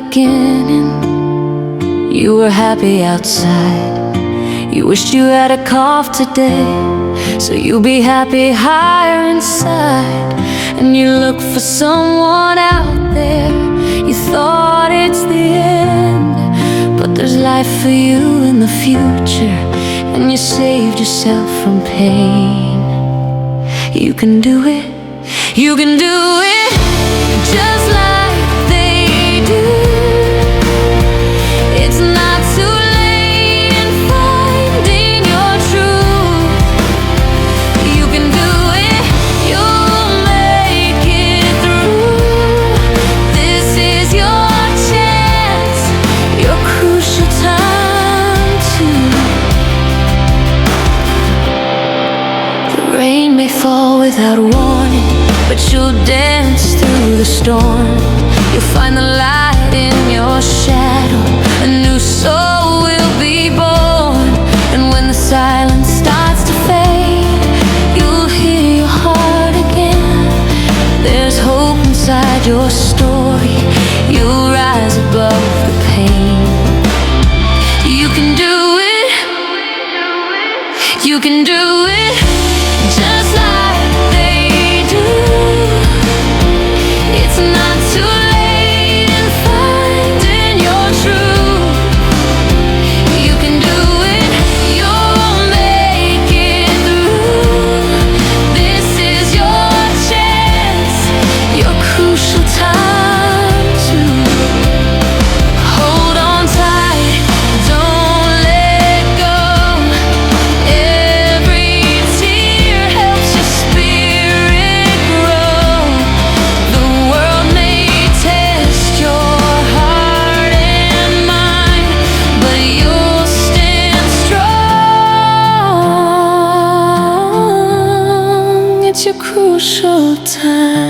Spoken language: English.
beginning. You were happy outside. You wished you had a cough today, so you'll be happy higher inside. And you look for someone out there. You thought it's the end, but there's life for you in the future, and you saved yourself from pain. You can do it. You can do it just like they do. It's not too late in finding your truth. You can do it. You'll make it through. This is your chance, your crucial time too. The rain may fall without warning, but you'll dance through the storm. You'll find the light in your shadow. A new soul will be born. And when the silence starts to fade, you'll hear your heart again. There's hope inside your story. You'll rise above the pain. You can do it. You can do it just like they do. It's not too late in finding your truth. You can do it. You'll make it through. This is your chance, your crucial time too. Hold on tight, don't let go. Every tear helps your spirit grow. The world may test your heart and mind, but you'll stand strong. It's your crucial time.